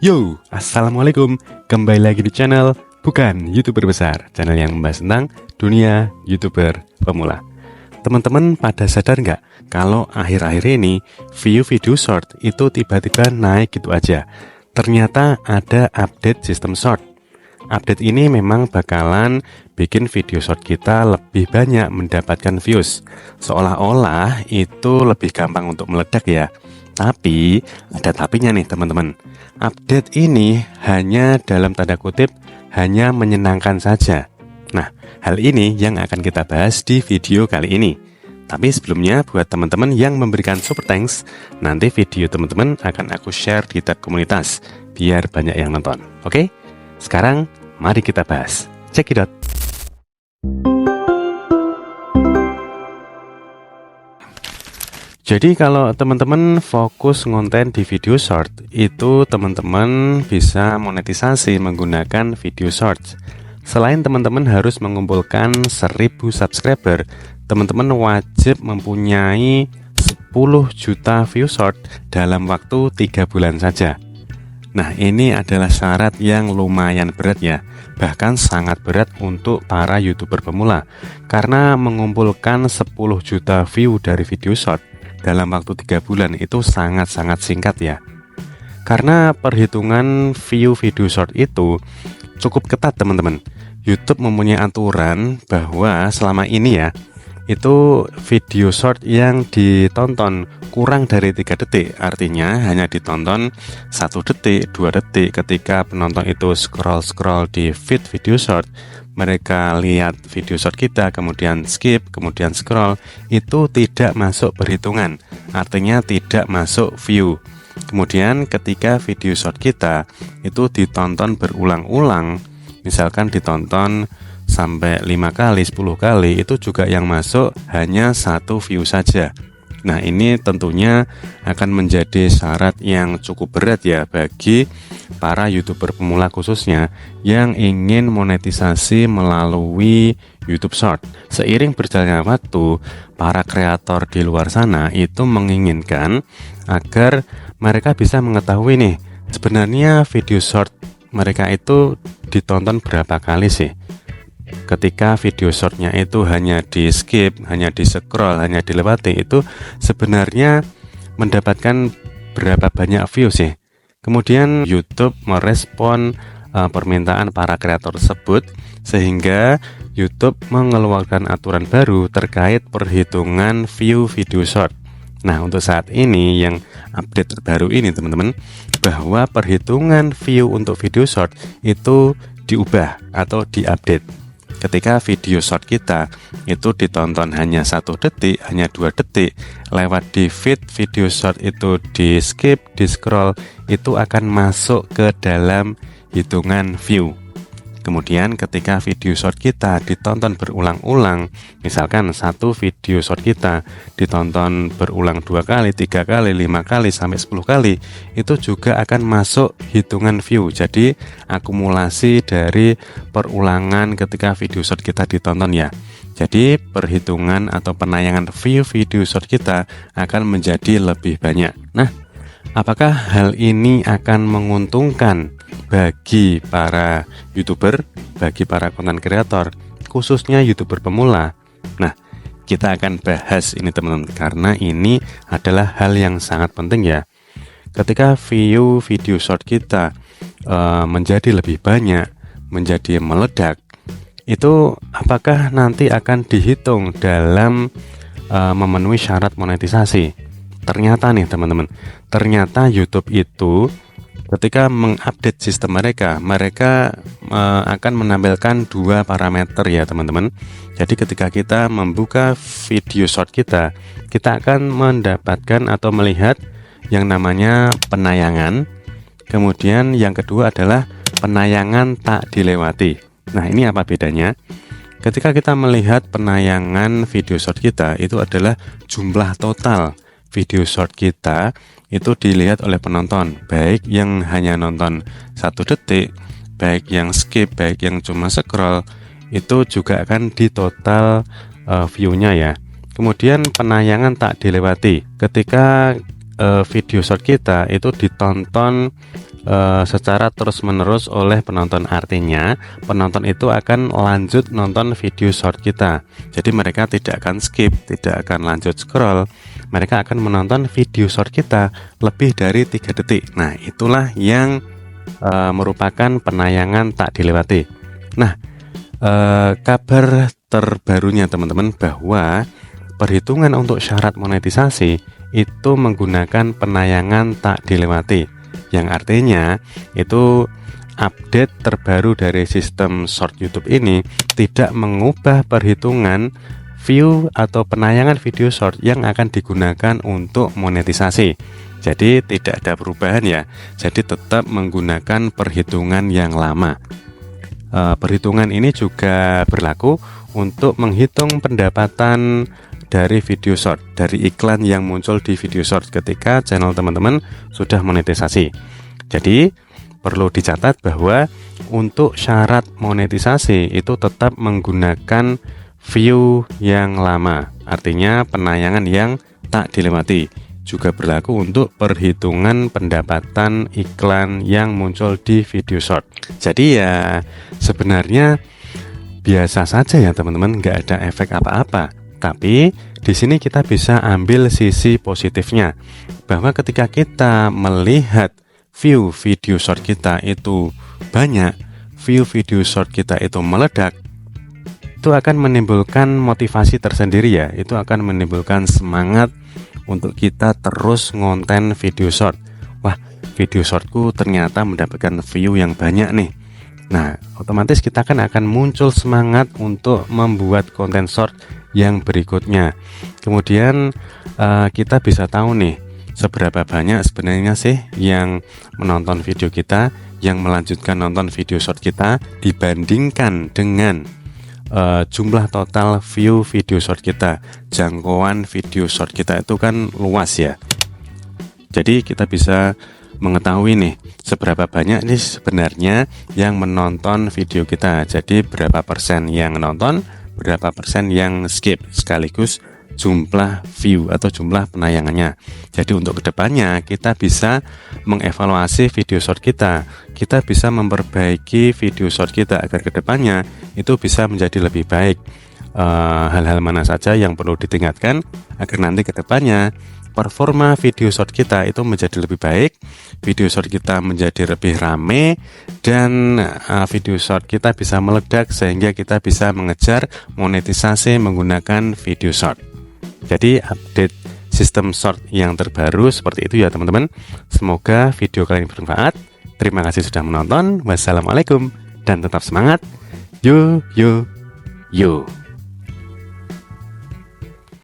Yo, assalamualaikum. Kembali lagi di channel Bukan YouTuber Besar, channel yang membahas tentang dunia YouTuber pemula. Teman-teman pada sadar nggak kalau akhir-akhir ini view video short itu tiba-tiba naik gitu aja? Ternyata ada update sistem short. Update ini memang bakalan bikin video short kita lebih banyak mendapatkan views. Seolah-olah itu lebih gampang untuk meledak ya. Tapi ada tapinya nih teman-teman. Update ini hanya dalam tanda kutip hanya menyenangkan saja. Nah, hal ini yang akan kita bahas di video kali ini. Tapi sebelumnya buat teman-teman yang memberikan super thanks, nanti video teman-teman akan aku share di tab komunitas biar banyak yang nonton. Oke? Sekarang mari kita bahas. Check it out. Jadi kalau teman-teman fokus ngonten di video short, itu teman-teman bisa monetisasi menggunakan video short. Selain teman-teman harus mengumpulkan 1000 subscriber, teman-teman wajib mempunyai 10 juta view short dalam waktu 3 bulan saja. Nah, ini adalah syarat yang lumayan berat ya, bahkan sangat berat untuk para YouTuber pemula. Karena mengumpulkan 10 juta view dari video short dalam waktu 3 bulan itu sangat-sangat singkat ya. Karena perhitungan view video short itu cukup ketat teman-teman. YouTube mempunyai aturan bahwa selama ini ya, itu video short yang ditonton kurang dari 3 detik, artinya hanya ditonton 1 detik, 2 detik. Ketika penonton itu scroll di feed video short, mereka lihat video short kita, kemudian skip, kemudian scroll, itu tidak masuk perhitungan, artinya tidak masuk view. Kemudian ketika video short kita itu ditonton berulang-ulang, misalkan ditonton sampai 5 kali, 10 kali, itu juga yang masuk hanya 1 view saja. Nah, ini tentunya akan menjadi syarat yang cukup berat ya bagi para YouTuber pemula khususnya yang ingin monetisasi melalui YouTube Short. Seiring berjalannya waktu, para kreator di luar sana itu menginginkan agar mereka bisa mengetahui nih, sebenarnya video short mereka itu ditonton berapa kali sih. Ketika video shortnya itu hanya di skip, hanya di scroll, hanya dilewati, itu sebenarnya mendapatkan berapa banyak view sih. Kemudian YouTube merespon permintaan para kreator tersebut, sehingga YouTube mengeluarkan aturan baru terkait perhitungan view video short. Nah, untuk saat ini yang update terbaru ini teman-teman, bahwa perhitungan view untuk video short itu diubah atau diupdate. Ketika video short kita itu ditonton hanya 1 detik, hanya 2 detik, lewat di feed video short itu di skip, di scroll, itu akan masuk ke dalam hitungan view. Kemudian ketika video short kita ditonton berulang-ulang, misalkan 1 video short kita ditonton berulang 2 kali, 3 kali, 5 kali, sampai 10 kali, itu juga akan masuk hitungan view. Jadi akumulasi dari perulangan ketika video short kita ditonton ya. Jadi perhitungan atau penayangan view video short kita akan menjadi lebih banyak. Nah, apakah hal ini akan menguntungkan bagi para YouTuber, bagi para konten kreator, khususnya YouTuber pemula? Nah, kita akan bahas ini teman-teman, karena ini adalah hal yang sangat penting ya. Ketika view video short kita menjadi lebih banyak, menjadi meledak, itu apakah nanti akan dihitung dalam memenuhi syarat monetisasi? Ternyata nih teman-teman, ternyata YouTube itu ketika mengupdate sistem mereka akan menampilkan 2 parameter ya teman-teman. Jadi ketika kita membuka video short kita akan mendapatkan atau melihat yang namanya penayangan. Kemudian yang kedua adalah penayangan tak dilewati. Nah, ini apa bedanya? Ketika kita melihat penayangan video short kita, itu adalah jumlah total video short kita itu dilihat oleh penonton, baik yang hanya nonton 1 detik, baik yang skip, baik yang cuma scroll, itu juga akan di total view-nya ya. Kemudian penayangan tak dilewati, ketika video short kita itu ditonton secara terus-menerus oleh penonton. Artinya, penonton itu akan lanjut nonton video short kita. Jadi mereka tidak akan skip, tidak akan lanjut scroll. Mereka akan menonton video short kita lebih dari 3 detik. Nah, itulah yang merupakan penayangan tak dilewati. Nah, kabar terbarunya teman-teman bahwa perhitungan untuk syarat monetisasi itu menggunakan penayangan tak dilewati, yang artinya itu update terbaru dari sistem short YouTube ini tidak mengubah perhitungan view atau penayangan video short yang akan digunakan untuk monetisasi. Jadi tidak ada perubahan ya. Jadi tetap menggunakan perhitungan yang lama. Perhitungan ini juga berlaku untuk menghitung pendapatan dari video short, dari iklan yang muncul di video short ketika channel teman-teman sudah monetisasi. Jadi perlu dicatat bahwa untuk syarat monetisasi itu tetap menggunakan view yang lama, artinya penayangan yang tak dilewati. Juga berlaku untuk perhitungan pendapatan iklan yang muncul di video short. Jadi ya sebenarnya biasa saja ya teman-teman, nggak ada efek apa-apa. Tapi di sini kita bisa ambil sisi positifnya, bahwa ketika kita melihat view video short kita itu banyak, view video short kita itu meledak, itu akan menimbulkan motivasi tersendiri ya. Itu akan menimbulkan semangat untuk kita terus ngonten video short. Wah, video shortku ternyata mendapatkan view yang banyak nih. Nah, otomatis kita akan muncul semangat untuk membuat konten short yang berikutnya. Kemudian kita bisa tahu nih seberapa banyak sebenarnya sih yang menonton video kita, yang melanjutkan nonton video short kita dibandingkan dengan jumlah total view video short kita. Jangkauan video short kita itu kan luas ya. Jadi kita bisa mengetahui nih seberapa banyak nih sebenarnya yang menonton video kita. Jadi berapa persen yang nonton, berapa persen yang skip, sekaligus jumlah view atau jumlah penayangannya. Jadi untuk kedepannya kita bisa mengevaluasi video short kita. Kita bisa memperbaiki video short kita agar kedepannya itu bisa menjadi lebih baik. Hal-hal mana saja yang perlu ditingkatkan agar nanti kedepannya performa video short kita itu menjadi lebih baik, video short kita menjadi lebih rame, dan video short kita bisa meledak sehingga kita bisa mengejar monetisasi menggunakan video short. Jadi update sistem short yang terbaru seperti itu ya teman-teman. Semoga video kalian bermanfaat. Terima kasih sudah menonton. Wassalamualaikum dan tetap semangat. Yo yo yo.